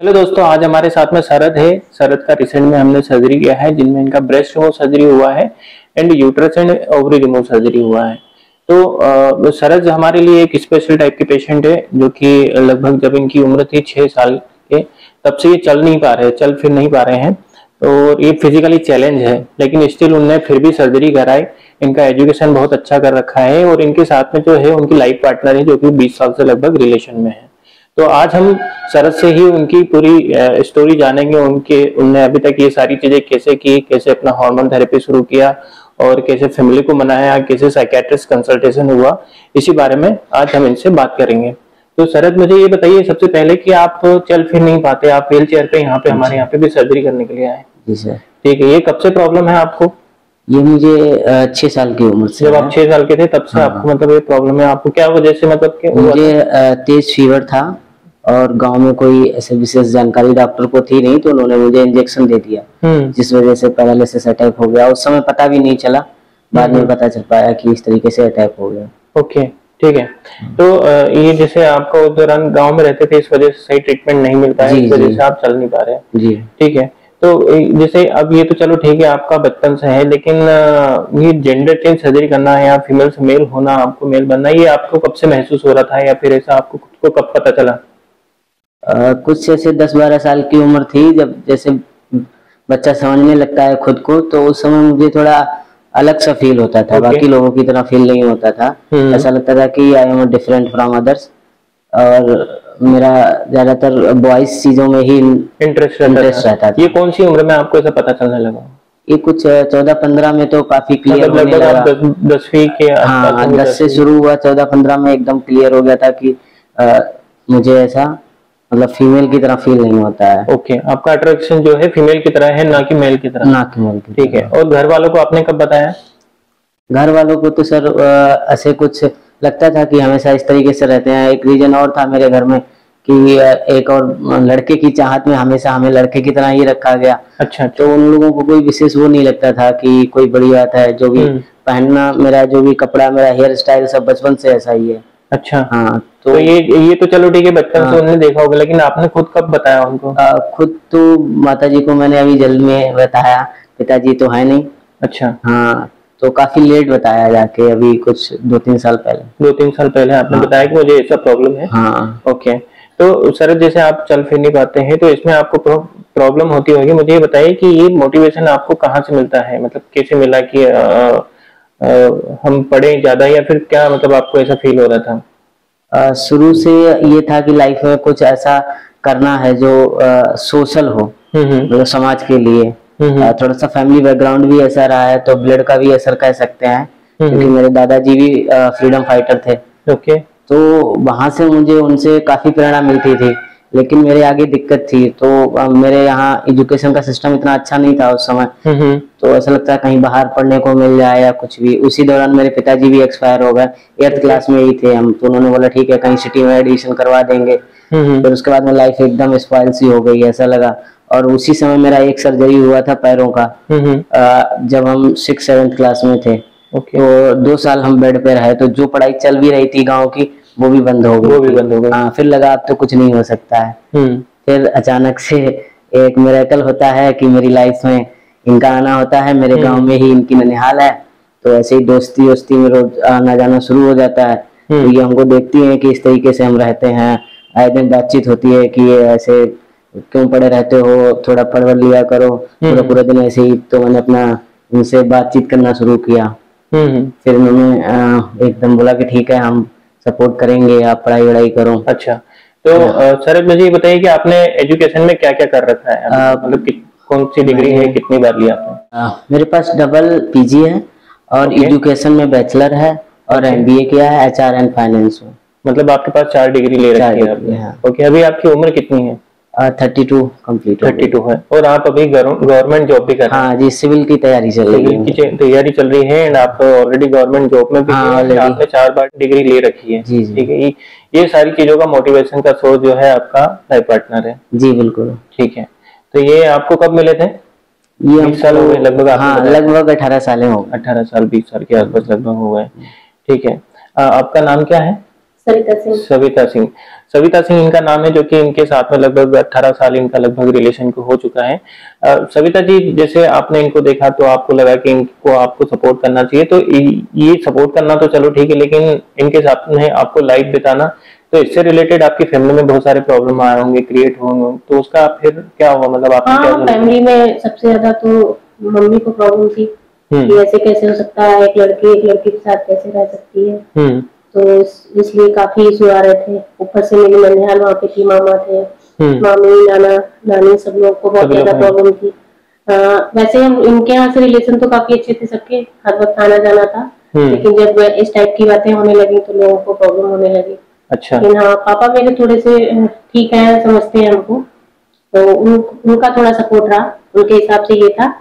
Hello दोस्तों, आज हमारे साथ में शरद है। शरद का रिसेंट में हमने सर्जरी किया है, जिनमें इनका ब्रेस्ट रिमूव सर्जरी हुआ है and uterus and ovary remove surgery हुआ है। तो शरद हमारे लिए एक स्पेशल टाइप के पेशेंट है, जो कि लगभग जब इनकी उम्र थी 6 साल के, तब से ये चल नहीं पा रहे, चल फिर नहीं पा रहे हैं। तो ये फिजिकली चैलेंज है, लेकिन स्टिल उनने फिर भी सर्जरी कराई। इनका एजुकेशन बहुत अच्छा कर रखा है और इनके साथ में जो है उनकी लाइफ पार्टनर है, जो कि 20 साल से लगभग रिलेशन में है। तो आज हम शरद से ही उनकी पूरी स्टोरी जानेंगे। उनने अभी तक ये सारी चीजें कैसे की, कैसे अपना हार्मोन थेरेपी शुरू किया और कैसे फैमिली को मनाया, कैसे साइकेट्रिस्ट कंसल्टेशन हुआ, इसी बारे में आज हम इनसे बात करेंगे। तो शरद, मुझे ये बताइए सबसे पहले कि आप चल फिर नहीं पाते, आप व्हील चेयर पे यहाँ पे हमारे यहाँ पे भी सर्जरी करने के लिए आए। जी सर। ठीक है, ये कब से प्रॉब्लम है आपको? ये मुझे 6 साल की उम्र से जब आप 6 साल के थे तब से आपको मतलब ये प्रॉब्लम है? आपको क्या वजह से मतलब कि मुझे तेज फीवर था और गांव में कोई ऐसे विशेष जानकारी डॉक्टर को थी नहीं, तो उन्होंने मुझे इंजेक्शन दे दिया, जिस वजह से पैरालिसिस अटैक हो गया। उस समय पता भी नहीं चला, बाद में पता चल पाया कि इस तरीके से अटैक हो गया। ओके, ठीक है। तो ये जैसे आपको उस दौरान गांव में रहते थे, इस वजह से सही ट्रीटमेंट नहीं मिल पाया, इस वजह से आप चल नहीं पा रहे हैं। जी ठीक है। तो जैसे अब ये तो चलो ठीक है, आपका बचपन से है, लेकिन ये जेंडर चेंज सर्जरी करना है या फीमेल से मेल होना, आपको मेल बनना, ये आपको कब से महसूस हो रहा था, या फिर ऐसा आपको खुद को कब पता चला? कुछ ऐसे 10-12 साल की उम्र थी, जब जैसे बच्चा समझने लगता है खुद को, तो उस समय मुझे थोड़ा अलग सा फील होता था। बाकी लोगों की तरह फील नहीं होता था। ऐसा लगता था कि I am different from others, और मेरा ज्यादातर बॉयज चीजों में ही इंटरेस्ट रहता था। ये कौन सी उम्र में आपको ऐसा पता चलने लगा? ये कुछ 14-15 में तो काफी क्लियर होने लगा। 10वीं के हाँ, 10 से शुरू हुआ, 14-15 में एकदम क्लियर हो गया था कि मुझे ऐसा मतलब फीमेल की तरह फील नहीं होता है। ओके, आपका अट्रैक्शन जो है फीमेल की तरह है, ना कि मेल की तरह? ना कि मेल की। ठीक है। और घर वालों को आपने कब बताया? घर वालों को तो सर ऐसे कुछ लगता था कि हमेशा इस तरीके से रहते हैं। एक रीजन और था मेरे घर में कि एक और लड़के की चाहत में हमेशा हमें लड़के की तरह ही रखा गया। अच्छा। तो उन लोगों को कोई विशेष वो नहीं लगता था कि कोई बड़ी बात है। जो भी पहनना, मेरा जो भी कपड़ा, मेरा हेयर स्टाइल सब बचपन से ऐसा ही है। अच्छा। हाँ, तो ये तो चलो ठीक है, बचपन से उन्होंने देखा होगा, लेकिन आपने खुद कब बताया उनको? खुद तो माताजी को मैंने अभी जल्द में बताया, पिताजी तो है नहीं। अच्छा। हाँ, तो काफी लेट बताया जाके, अभी कुछ 2-3 साल पहले। 2-3 साल पहले आपने बताया कि मुझे ऐसा प्रॉब्लम है। हाँ। ओके। तो सर, जैसे आप चल फिर नहीं पाते हैं, तो इसमें आपको प्रॉब्लम होती होगी। मुझे ये बताइए कि ये मोटिवेशन आपको कहाँ से मिलता है, मतलब कैसे मिला कि हम पढ़े ज्यादा, या फिर क्या मतलब आपको ऐसा फील हो रहा था? शुरू से ये था कि लाइफ में कुछ ऐसा करना है जो सोशल हो, मतलब समाज के लिए। थोड़ा सा फैमिली बैकग्राउंड भी ऐसा रहा है, तो ब्लड का भी असर कह सकते हैं, क्योंकि मेरे दादाजी भी फ्रीडम फाइटर थे। ओके। तो वहां से मुझे उनसे काफी प्रेरणा मिलती थी, लेकिन मेरे आगे दिक्कत थी। तो मेरे यहाँ एजुकेशन का सिस्टम इतना अच्छा नहीं था उस समय। तो ऐसा लगता है कहीं बाहर पढ़ने को मिल जाए या कुछ भी। उसी दौरान मेरे पिताजी भी एक्सपायर हो गए, 8th क्लास में ही थे हम। तो उन्होंने बोला ठीक है, कहीं सिटी में एडमिशन करवा देंगे। फिर उसके बाद में लाइफ एकदम स्पॉइल सी हो गई, ऐसा लगा। और उसी समय मेरा एक सर्जरी हुआ था पैरों का, जब हम 6th-7th क्लास में थे। तो 2 साल हम बेड पे रहे, तो जो पढ़ाई चल भी रही थी गाँव की, वो भी बंद हो गई। हाँ, फिर लगा अब तो कुछ नहीं हो सकता है। फिर अचानक से एक मिरेकल होता है कि मेरी लाइफ में इनका आना होता है। मेरे गांव में ही इनकी ननिहाल है, तो ऐसे ही दोस्ती वोस्ती में रोज आना जाना शुरू हो जाता है। तो ये हमको देखती हैं कि इस तरीके से हम रहते हैं। आए दिन बातचीत होती है कि ये ऐसे क्यों पड़े रहते हो, थोड़ा पढ़ लिया करो, पूरा पूरा दिन ऐसे ही। तो मैंने अपना उनसे बातचीत करना शुरू किया। फिर उन्होंने एकदम बोला कि ठीक है, हम सपोर्ट करेंगे, आप पढ़ाई वढ़ाई करो। अच्छा। तो सर, मुझे ये बताइए कि आपने एजुकेशन में क्या क्या कर रखा है, मतलब कौन सी डिग्री है, कितनी बार लिया आपने? मेरे पास डबल पीजी है और एजुकेशन में बैचलर है, और एमबीए किया है एचआर एंड फाइनेंस में। मतलब आपके पास 4 डिग्री ले रखी है आपने। ओके, अभी आपकी उम्र कितनी है? 32 कंप्लीट। 32 है। और आप अभी गवर्नमेंट जॉब भी कर रहे हैं? हाँ जी, सिविल की तैयारी चल रही है। सिविल की तैयारी चल रही है, एंड आप ऑलरेडी गवर्नमेंट जॉब में भी हैं, आपने 4 बार डिग्री ले रखी है। ठीक है। ये सारी चीजों का मोटिवेशन का सोर्स जो है आपका लाइफ पार्टनर है। जी बिल्कुल। ठीक है। तो ये आपको कब मिले थे? ये 20 साल हो गए लगभग? हाँ, लगभग 18 साल हो गए। 18 साल 20 साल के आसपास लगभग हो गए। ठीक है। आपका नाम क्या है? सविता सिंह। सविता सिंह इनका नाम है, जो कि इनके साथ में लगभग 18 साल इनका लगभग रिलेशन को हो चुका है। सविता जी, जैसे आपने इनको देखा तो आपको लगा कि इनको आपको सपोर्ट करना चाहिए, तो ये सपोर्ट करना तो चलो ठीक है, लेकिन इनके साथ में आपको लाइफ बिताना, तो इससे रिलेटेड आपकी फैमिली में बहुत सारे प्रॉब्लम आए होंगे, क्रिएट होंगे, तो उसका फिर क्या हुआ, मतलब आपने क्या? फैमिली में सबसे ज्यादा तो मम्मी को प्रॉब्लम थी कि ऐसे कैसे हो सकता है, एक लड़की के साथ कैसे रह सकती है। तो इसलिए काफी इशू आ रहे थे। ऊपर से मेरी ननिहाल वहाँ पे थी, मामा थे, मामी, नाना, नानी, सब लोग को बहुत ज्यादा प्रॉब्लम थी। वैसे हम इनके यहाँ से रिलेशन तो काफी अच्छे थे सबके, हर वक्त आना जाना था, लेकिन जब इस टाइप की बातें होने लगी तो लोगों को प्रॉब्लम होने लगी। अच्छा। लेकिन हाँ, पापा मेरे थोड़े से ठीक है, समझते हैं हमको, तो उनका थोड़ा सपोर्ट रहा। उनके हिसाब से ये था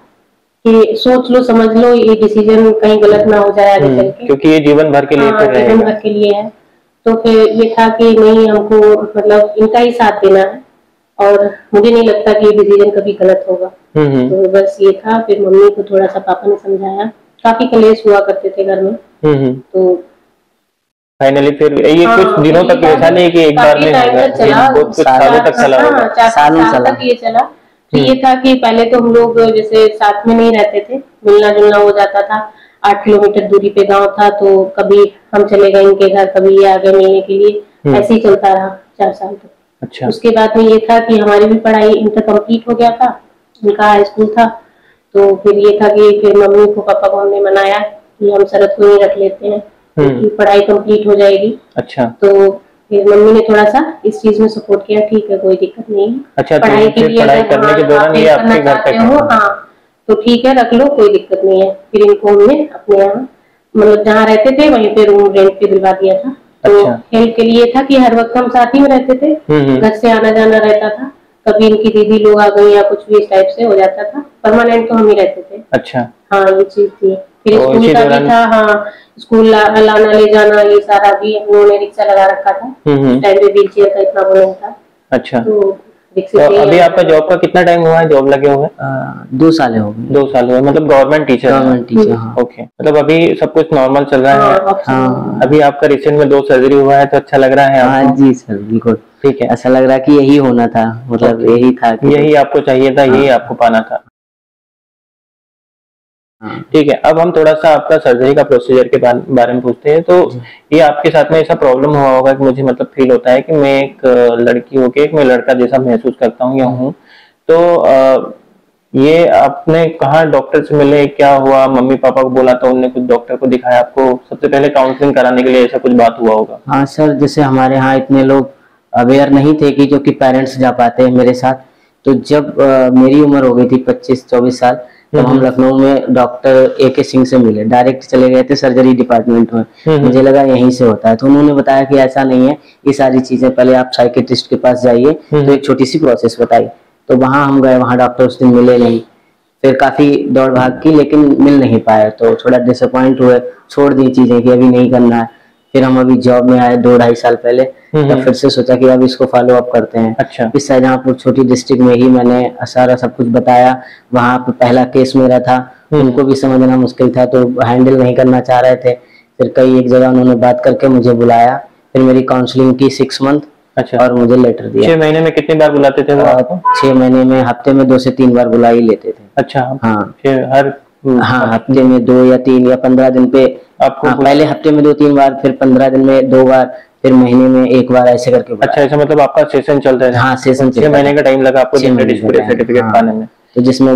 कि सोच लो, समझ लो, ये डिसीजन कहीं गलत ना हो जाए आगे चल के, क्योंकि ये जीवन भर के लिए जीवन भर के लिए है। तो फिर ये था कि नहीं, हमको मतलब इनका ही साथ देना है, और मुझे नहीं लगता कि ये डिसीजन कभी गलत होगा। तो बस ये था। फिर मम्मी को थोड़ा सा पापा ने समझाया, काफी कलेश हुआ करते थे घर में। तो फाइनली फिर ये कुछ दिनों तक ऐसा नहीं कि एक बार में होगा, कुछ सालों तक चला होगा, सालों तक ये चला। ये था कि पहले तो हम लोग जैसे साथ में नहीं रहते थे, मिलना जुलना हो जाता था। 8 किलोमीटर दूरी पे गांव था, तो कभी हम चले गए इनके घर, कभी ये आ गए मिलने के लिए, ऐसे ही चलता रहा 4 साल तक। अच्छा। उसके बाद में ये था कि हमारी भी पढ़ाई इंटर कंप्लीट हो गया था, उनका हाई स्कूल था। तो फिर ये था कि फिर मम्मी को पापा को हमने मनाया कि हम शरद को ही रख लेते हैं, क्योंकि पढ़ाई कंप्लीट हो जाएगी। अच्छा। तो फिर मम्मी ने थोड़ा सा इस चीज में सपोर्ट किया, ठीक है कोई दिक्कत नहीं है। अच्छा, पढ़ाई के लिए पढ़ाई करने के दौरान ये आपके घर पे हो, हाँ तो ठीक है, रख लो, कोई दिक्कत नहीं है। फिर इनको हमने अपने यहाँ मतलब जहाँ रहते थे वहीं पे रूम रेंट पे दिलवा दिया था। तो हेल्प के लिए था कि हर वक्त हम साथ ही में रहते थे, घर से आना जाना रहता था। कभी इनकी दीदी लोग आ गई या कुछ भी इस टाइप से हो जाता था, परमानेंट तो हम ही रहते थे। अच्छा। हाँ, ये चीज थी। फिर स्कूल का भी था, हाँ स्कूल लाना ले जाना, ये सारा भी हम लोगों ने रिक्शा लगा रखा था। उस टाइम में व्हील चेयर का इतना वो नहीं था। अच्छा। तो अभी आपका जॉब का कितना टाइम हुआ है, जॉब लगे हुए? 2 साल हो गए। 2 साल हुए, मतलब गवर्नमेंट टीचर? गवर्नमेंट टीचर, हाँ। ओके, मतलब अभी सब कुछ नॉर्मल चल रहा है? हाँ। अभी आपका रिसेंट में 2 सर्जरी हुआ है, तो अच्छा लग रहा है आपको? हाँ जी सर, बिल्कुल ठीक है। ऐसा लग रहा है कि यही होना था, मतलब यही था, यही आपको चाहिए था, यही आपको पाना था। ठीक है, अब हम थोड़ा सा आपका सर्जरी का प्रोसीजर के बारे में पूछते हैं। तो ये आपके साथ में ऐसा प्रॉब्लम हुआ होगा कि मुझे मतलब फील होता है कि मैं एक लड़की होके एक मैं लड़का जैसा महसूस करता हूँ या हूँ, तो ये आपने कहाँ डॉक्टर से मिले, क्या हुआ? मम्मी पापा को बोला था, उनने कुछ डॉक्टर को दिखाया आपको? सबसे पहले काउंसलिंग कराने के लिए ऐसा कुछ बात हुआ होगा? हाँ सर, जैसे हमारे यहाँ इतने लोग अवेयर नहीं थे कि जो कि पेरेंट्स जा पाते हैं मेरे साथ। तो जब मेरी उम्र हो गई थी 25-24 साल, तब हम लखनऊ में डॉक्टर AK सिंह से मिले। डायरेक्ट चले गए थे सर्जरी डिपार्टमेंट में। मुझे लगा यहीं से होता है, तो उन्होंने बताया कि ऐसा नहीं है, ये सारी चीजें पहले आप साइकेट्रिस्ट के पास जाइए। तो एक छोटी सी प्रोसेस बताई, तो वहां हम गए, वहां डॉक्टर उस दिन मिले नहीं। फिर काफी दौड़ भाग की, लेकिन मिल नहीं पाए, तो थोड़ा डिसअपॉइंट हुए, छोड़ दी चीजें कि अभी नहीं करना है। फिर हम अभी जॉब में आए 2-2.5 साल पहले, तब फिर से सोचा कि अब इसको फॉलो अप करते हैं। अच्छा। इस शाहजहांपुर छोटी डिस्ट्रिक्ट में ही मैंने सारा सब कुछ बताया। वहाँ पे पहला केस मेरा था, उनको भी समझना मुश्किल था, तो हैंडल नहीं करना चाह रहे थे। फिर कई एक जगह उन्होंने बात करके मुझे बुलाया, फिर मेरी काउंसलिंग की 6 मंथ। अच्छा। और मुझे लेटर दिया। 6 महीने में कितनी बार बुलाते थे वो आपको? 6 महीने में हफ्ते में 2 से 3 बार बुला ही लेते थे। अच्छा। हाँ, हर हफ्ते में 2 या 3 या 15 दिन पे आपको। पहले हफ्ते में 2-3 बार, फिर 15 दिन में 2 बार, फिर महीने में 1 बार, ऐसे करके। अच्छा, ऐसा मतलब आपका सेशन चलता है? हाँ, सेशन 6 महीने का टाइम लगा आपको सर्टिफिकेट पाने में। तो जिसमें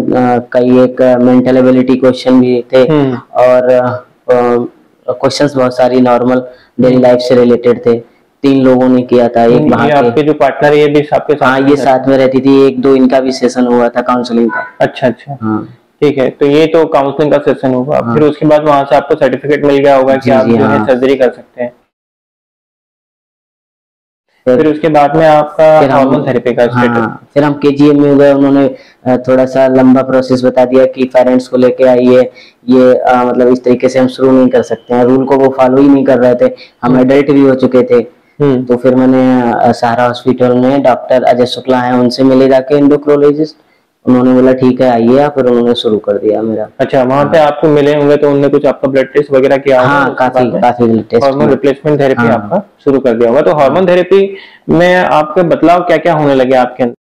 कई एक मेंटल एबिलिटी क्वेश्चन भी थे, और क्वेश्चंस बहुत सारी नॉर्मल डेली लाइफ से रिलेटेड थे। 3 लोगों ने किया था। एक वहाँ आपके जो पार्टनर है ये भी आपके साथ? हाँ, ये साथ में रहती थी। 1-2 इनका भी सेशन हुआ था काउंसलिंग का। अच्छा अच्छा, हाँ ठीक है। तो ये तो काउंसलिंग का सेशन हुआ। फिर उसके बाद वहां से आपको सर्टिफिकेट मिल गया होगा कि आप जो है सर्जरी कर सकते हैं। फिर उसके बाद में आपका हार्मोन थेरेपी का स्टेटस? फिर हम KGM में गए, उन्होंने थोड़ा सा लंबा प्रोसेस बता दिया कि पेरेंट्स को लेके आइए, ये मतलब इस तरीके से हम शुरू नहीं कर सकते हैं। रूल को वो फॉलो ही नहीं कर रहे थे, हम एडल्ट भी हो चुके थे। तो फिर मैंने सहारा हॉस्पिटल में डॉक्टर अजय शुक्ला है, उनसे मिले जाके, एंडोक्रोलॉजिस्ट। उन्होंने बोला ठीक है आइए आप, फिर उन्होंने शुरू कर दिया मेरा। अच्छा, वहाँ पे आपको मिले होंगे तो उन्होंने कुछ आपका ब्लड टेस्ट वगैरह किया होगा? हाँ, काफी blood test, hormone replacement therapy हाँ। आपका शुरू कर दिया होगा। तो हार्मोन थेरेपी में आपके बदलाव क्या क्या होने लगे आपके अंदर?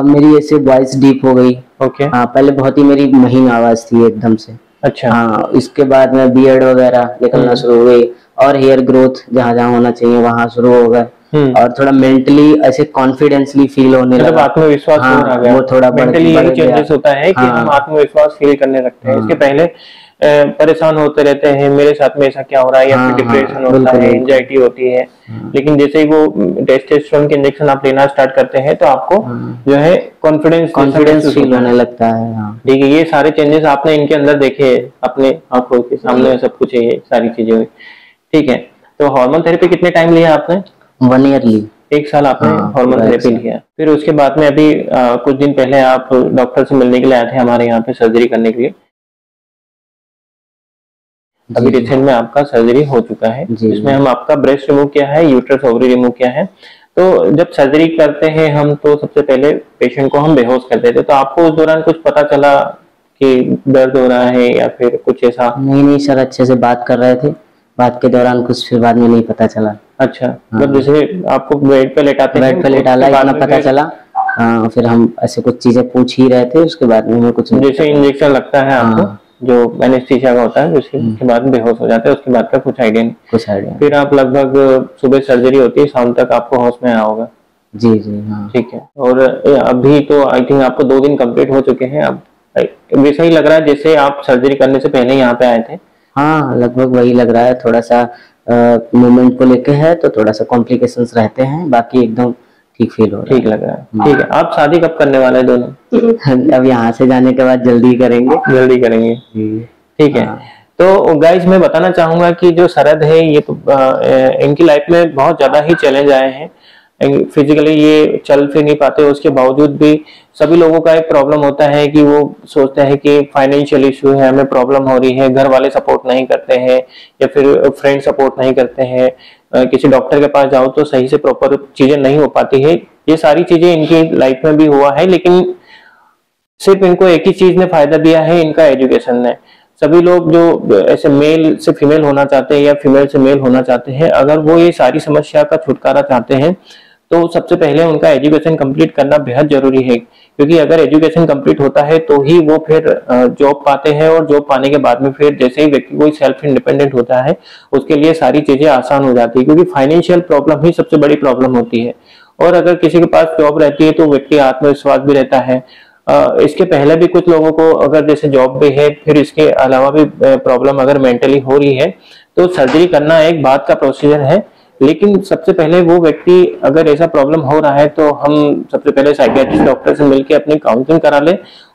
मेरी ऐसे वॉइस डीप हो गई। ओके। हाँ, पहले बहुत ही मेरी महीन आवाज थी एकदम से। अच्छा। हाँ, इसके बाद में बियर्ड वगैरह निकलना शुरू हो गई, और हेयर ग्रोथ जहाँ जहाँ होना चाहिए वहाँ शुरू हो गए, और थोड़ा मेंटली ऐसे कॉन्फिडेंसली फील होने लगा, आत्मविश्वास हाँ, आ गया। वो थोड़ा मेंटली यही चेंजेस होता है कि हम आत्मविश्वास फील करने लगते हैं। इसके पहले परेशान होते रहते हैं, मेरे साथ में ऐसा क्या हो रहा है, या फिर डिप्रेशन होता है, एंजाइटी होती है। लेकिन जैसे ही वो टेस्टोस्टेरोन के इंजेक्शन आप लेना स्टार्ट करते हैं तो आपको जो है कॉन्फिडेंस फील होने लगता है। ठीक है, ये सारे चेंजेस आपने इनके अंदर देखे, अपने आंखों के सामने सब कुछ है, ये सारी चीजें हुई। ठीक है, तो हार्मोन थेरेपी कितने टाइम लिया आपने? 1 ईयर ली। 1 साल आपने हार्मोन थेरेपी लिया। फिर उसके बाद में अभी कुछ दिन पहले आप डॉक्टर से मिलने के लिए आए थे हमारे यहाँ पे सर्जरी करने के लिए। अभी रिसेंट में आपका सर्जरी हो चुका है, जिसमें हम आपका ब्रेस्ट रिमूव किया है, यूट्रस ओवरी रिमूव किया है। तो जब सर्जरी करते हैं हम, तो सबसे पहले पेशेंट को हम बेहोश कर देते, तो आपको उस दौरान कुछ पता चला कि दर्द हो रहा है या फिर कुछ ऐसा? नहीं सर, अच्छे से बात कर रहे थे, बात के दौरान कुछ फिर बाद में नहीं पता चला। अच्छा, मतलब जैसे आपको बेड पे लेटाते हैं, बेड पे लेटाला इतना पता चला। हाँ, फिर हम ऐसे कुछ चीजें पूछ ही रहे थे, उसके बाद में हमें कुछ जैसे इंजेक्शन लगता है आपको, जो एनेस्थीसिया का होता है, उसके बाद बेहोश हो जाते हैं, उसके बाद का कुछ आइडिया नहीं। फिर आप लगभग सुबह सर्जरी होती है, शाम तक आपको होश में आया होगा। जी हाँ। ठीक है, और अभी तो आई थिंक आपको 2 दिन कंप्लीट हो चुके हैं। अब वैसा ही लग रहा है जैसे आप सर्जरी करने से पहले यहाँ पे आए थे? हाँ, लगभग वही लग रहा है। थोड़ा सा मूवमेंट को लेके है तो थोड़ा सा कॉम्प्लिकेशंस रहते हैं, बाकी एकदम ठीक फील हो रहा है। ठीक लग रहा है। ठीक है, आप शादी कब करने वाले हैं दोनों? अब यहाँ से जाने के बाद जल्दी करेंगे। ठीक है। तो गाइस, मैं बताना चाहूंगा कि जो शरद है, ये तो इनकी लाइफ में बहुत ज्यादा ही चैलेंज आए हैं। फिजिकली ये चल फिर नहीं पाते, उसके बावजूद भी सभी लोगों का एक प्रॉब्लम होता है कि वो सोचते हैं कि फाइनेंशियल इशू है, हमें प्रॉब्लम हो रही है, घर वाले सपोर्ट नहीं करते हैं या फिर फ्रेंड सपोर्ट नहीं करते हैं, किसी डॉक्टर के पास जाओ तो सही से प्रॉपर चीजें नहीं हो पाती है। ये सारी चीजें इनकी लाइफ में भी हुआ है, लेकिन सिर्फ इनको एक ही चीज ने फायदा दिया है, इनका एजुकेशन ने। सभी लोग जो ऐसे मेल से फीमेल होना चाहते हैं या फीमेल से मेल होना चाहते हैं, अगर वो ये सारी समस्या का छुटकारा चाहते हैं तो सबसे पहले उनका एजुकेशन कंप्लीट करना बेहद जरूरी है। क्योंकि अगर एजुकेशन कंप्लीट होता है तो ही वो फिर जॉब पाते हैं, और जॉब पाने के बाद में फिर जैसे ही व्यक्ति कोई सेल्फ इंडिपेंडेंट होता है, उसके लिए सारी चीजें आसान हो जाती है। क्योंकि फाइनेंशियल प्रॉब्लम ही सबसे बड़ी प्रॉब्लम होती है, और अगर किसी के पास जॉब रहती है तो व्यक्ति आत्मविश्वास भी रहता है। इसके पहले भी कुछ लोगों को अगर जैसे जॉब भी है, फिर इसके अलावा भी प्रॉब्लम अगर मेंटली हो रही है, तो सर्जरी करना एक बात का प्रोसीजर है। लेकिन सबसे पहले वो व्यक्ति, अगर ऐसा प्रॉब्लम हो रहा है, तो हम सबसे पहले साइकियाट्रिस्ट डॉक्टर से मिलकर अपनी काउंसलिंग करा ले,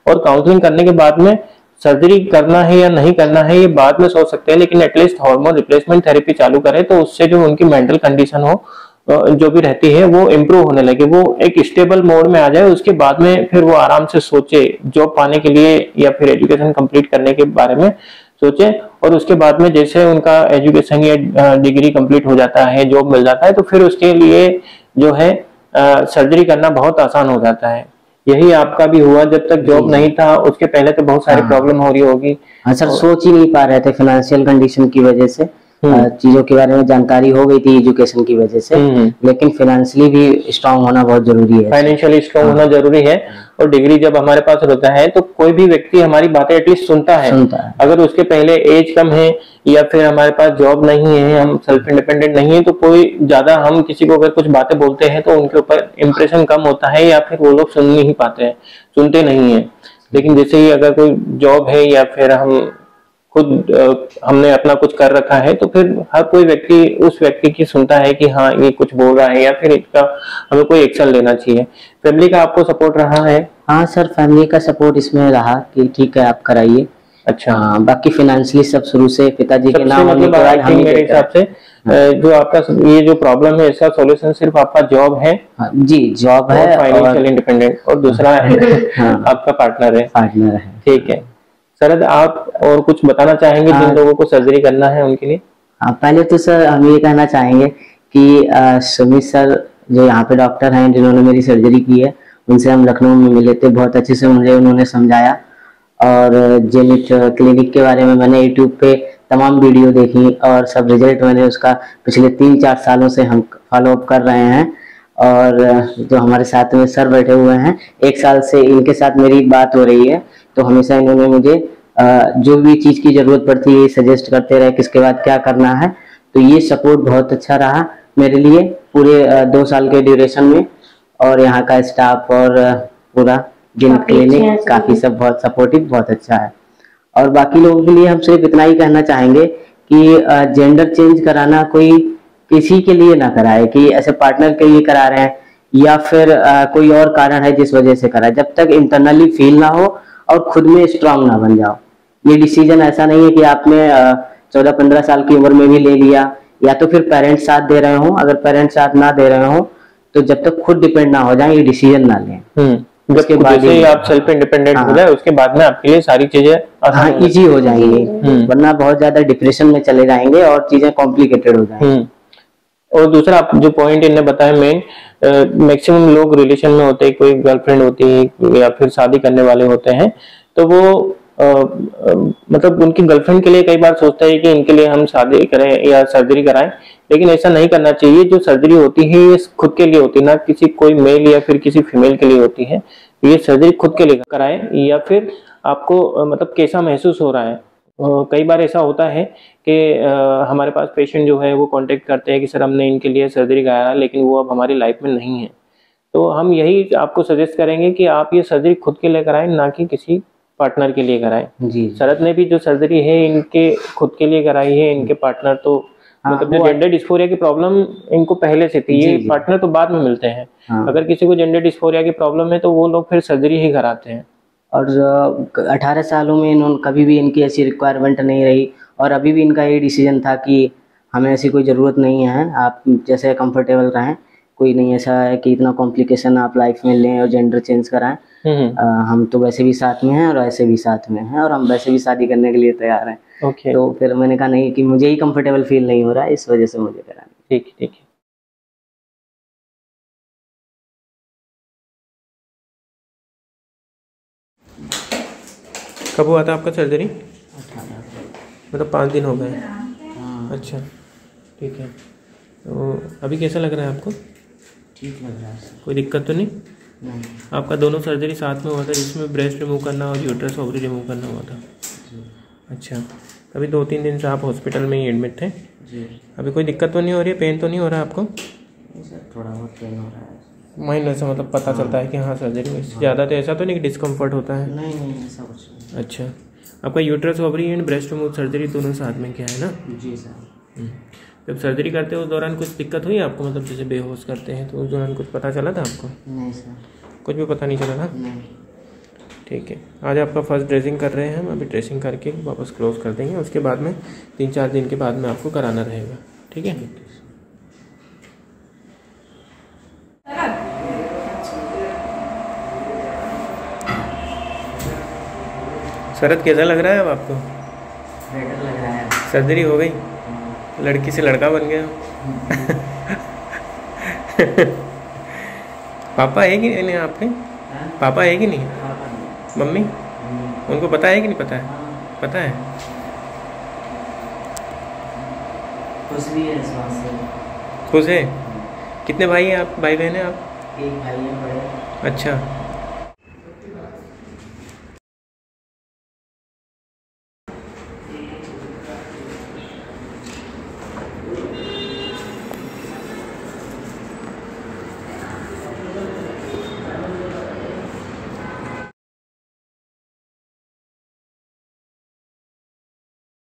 और काउंसलिंग करने के बाद में सर्जरी करना है या नहीं करना है ये बाद में सोच सकते हैं। लेकिन एटलीस्ट हार्मोन रिप्लेसमेंट थेरेपी चालू करें, तो उससे जो उनकी मेंटल कंडीशन हो जो भी रहती है वो इम्प्रूव होने लगे, वो एक स्टेबल मोड में आ जाए। उसके बाद में फिर वो आराम से सोचे जॉब पाने के लिए या फिर एजुकेशन कंप्लीट करने के बारे में सोचे। और उसके बाद में जैसे उनका एजुकेशन या डिग्री कंप्लीट हो जाता है, जॉब मिल जाता है, तो फिर उसके लिए जो है सर्जरी करना बहुत आसान हो जाता है। यही आपका भी हुआ, जब तक जॉब नहीं था उसके पहले तो बहुत सारी प्रॉब्लम हो रही होगी। हाँ सर, सोच ही नहीं पा रहे थे फाइनेंशियल कंडीशन की वजह से। चीजों के बारे में जानकारी हो गई थी एजुकेशन की वजह से, लेकिन फाइनेंशियली भी स्ट्रांग होना बहुत जरूरी है। फाइनेंशियली स्ट्रांग होना जरूरी है, और डिग्री जब हमारे पास होता है तो कोई भी व्यक्ति हमारी बातें एटलीस्ट सुनता है। अगर उसके पहले एज कम है या फिर हमारे पास जॉब नहीं है, हम सेल्फ इंडिपेंडेंट नहीं है, तो कोई ज्यादा हम किसी को अगर कुछ बातें बोलते हैं तो उनके ऊपर इम्प्रेशन कम होता है, या फिर वो लोग सुन नहीं पाते हैं, सुनते नहीं है। लेकिन जैसे ही अगर कोई जॉब है या फिर हम खुद हमने अपना कुछ कर रखा है, तो फिर हर कोई व्यक्ति उस व्यक्ति की सुनता है कि हाँ ये कुछ बोल रहा है, या फिर इसका हमें कोई एक्शन लेना चाहिए। फैमिली का आपको सपोर्ट रहा है? हाँ सर, फैमिली का सपोर्ट इसमें रहा कि ठीक है आप कराइए। अच्छा। बाकी फाइनेंशियली सब शुरू से पिताजी के नाम होने के बाद हम मेरे हिसाब से जो आपका ये जो प्रॉब्लम है, इसका सॉल्यूशन सिर्फ आपका जॉब है। जी, जॉब है, फाइनेंशियल इंडिपेंडेंट, और दूसरा आपका पार्टनर है। ठीक है शरद, आप और कुछ बताना चाहेंगे जिन लोगों को सर्जरी करना है उनके लिए? पहले तो सर हम ये कहना चाहेंगे कि सुमित सर जो यहाँ पे डॉक्टर हैं जिन्होंने मेरी सर्जरी की है, उनसे हम लखनऊ में मिले थे, बहुत अच्छे से मुझे उन्होंने समझाया। और जेनिथ क्लिनिक के बारे में मैंने यूट्यूब पे तमाम वीडियो देखी और सब रिजल्ट मैंने उसका पिछले 3-4 सालों से हम फॉलो अप कर रहे हैं। और जो हमारे साथ में सर बैठे हुए हैं, 1 साल से इनके साथ मेरी बात हो रही है, तो हमेशा इन्होंने मुझे जो भी चीज़ की ज़रूरत पड़ती है सजेस्ट करते रहे किसके बाद क्या करना है। तो ये सपोर्ट बहुत अच्छा रहा मेरे लिए पूरे 2 साल के ड्यूरेशन में। और यहाँ का स्टाफ और पूरा जेनिथ क्लिनिक काफ़ी सब बहुत सपोर्टिव, बहुत अच्छा है। और बाकी लोगों के लिए हम सिर्फ इतना ही कहना चाहेंगे कि जेंडर चेंज कराना कोई किसी के लिए ना कराए, कि ऐसे पार्टनर के लिए करा रहे हैं या फिर कोई और कारण है जिस वजह से कराए। जब तक इंटरनली फील ना हो और खुद में स्ट्रांग ना बन जाओ। ये डिसीजन ऐसा नहीं है कि आपने 14-15 साल की उम्र में भी ले लिया, या तो फिर पेरेंट्स साथ दे रहे हो। अगर पेरेंट्स साथ ना दे रहे हो तो जब तक खुद डिपेंड ना हो जाए ये डिसीजन ना लें। उसके बाद ही आप सेल्फ इंडिपेंडेंट हो जाए, उसके बाद में आपके लिए सारी चीजें आसान इजी हो जाएंगी, वरना बहुत ज्यादा डिप्रेशन में चले जाएंगे और चीजें कॉम्प्लिकेटेड हो जाएंगी। और दूसरा आप जो पॉइंट इन्हें बताया मेन, मैक्सिमम लोग रिलेशन में होते हैं, कोई गर्लफ्रेंड होती है या फिर शादी करने वाले होते हैं, तो वो मतलब उनकी गर्लफ्रेंड के लिए कई बार सोचता है कि इनके लिए हम शादी करें या सर्जरी कराएं, लेकिन ऐसा नहीं करना चाहिए। जो सर्जरी होती है ये खुद के लिए होती है, ना किसी कोई मेल या फिर किसी फीमेल के लिए होती है। ये सर्जरी खुद के लिए कराएं, या फिर आपको मतलब कैसा महसूस हो रहा है। कई बार ऐसा होता है कि हमारे पास पेशेंट जो है वो कांटेक्ट करते हैं कि सर हमने इनके लिए सर्जरी कराया, लेकिन वो अब हमारी लाइफ में नहीं है। तो हम यही आपको सजेस्ट करेंगे कि आप ये सर्जरी खुद के लिए कराएं, ना कि किसी पार्टनर के लिए कराएं। जी, शरद ने भी जो सर्जरी है इनके खुद के लिए कराई है, इनके पार्टनर तो मतलब जो जेंडर डिस्फोरिया की प्रॉब्लम इनको पहले से थी, ये पार्टनर तो बाद में मिलते हैं। अगर किसी को जेंडर डिस्फोरिया की प्रॉब्लम है तो वो लोग फिर सर्जरी ही कराते हैं। और 18 सालों में इन्होंने कभी भी इनकी ऐसी रिक्वायरमेंट नहीं रही, और अभी भी इनका ये डिसीजन था कि हमें ऐसी कोई ज़रूरत नहीं है, आप जैसे कंफर्टेबल रहें, कोई नहीं ऐसा है कि इतना कॉम्प्लिकेशन आप लाइफ में लें और जेंडर चेंज कराएं। हम तो वैसे भी साथ में हैं और ऐसे भी साथ में हैं, और हम वैसे भी शादी करने के लिए तैयार हैं। तो फिर मैंने कहा नहीं कि मुझे ही कंफर्टेबल फील नहीं हो रहा है, इस वजह से मुझे करानी। ठीक है। कब हुआ था आपका सर्जरी? 18 मतलब 5 दिन हो गए। अच्छा, ठीक है। तो अभी कैसा लग रहा है आपको? ठीक लग रहा है। कोई दिक्कत तो नहीं? आपका दोनों सर्जरी साथ में हुआ था, जिसमें ब्रेस्ट रिमूव करना और यूट्रस ओवरी रिमूव करना हुआ था। अच्छा, अभी 2-3 दिन से आप हॉस्पिटल में ही एडमिट थे। जी। अभी कोई दिक्कत तो नहीं हो रही है? पेन तो नहीं हो रहा है आपको? सर थोड़ा बहुत पेन हो रहा है, माइनर से मतलब पता चलता है कि हाँ सर्जरी में ज़्यादा तो ऐसा तो नहीं कि डिस्कम्फर्ट होता है? नहीं ऐसा कुछ नहीं। अच्छा, आपका uterus ovary and breast remove surgery दोनों साथ में क्या है ना? जी सर। जब सर्जरी करते हो उस दौरान कुछ दिक्कत हुई आपको? मतलब जैसे बेहोश करते हैं तो उस दौरान कुछ पता चला था आपको? नहीं सर, कुछ भी पता नहीं चला था? नहीं। ठीक है, आज आपका फर्स्ट ड्रेसिंग कर रहे हैं हम। अभी ड्रेसिंग करके वापस क्लोज कर देंगे, उसके बाद में 3-4 दिन के बाद में आपको कराना रहेगा। ठीक है। शरद कैसा लग रहा है अब आपको? बेटर लग रहा है। सर्जरी हो गई, लड़की से लड़का बन गया। पापा है कि नहीं आपके? पापा है कि नहीं? मम्मी? उनको पता है कि नहीं पता है? पता है। खुश भी है इस बात से। खुश है? कितने भाई हैं आप? भाई बहन हैं आप? एक भाई है बड़े। अच्छा,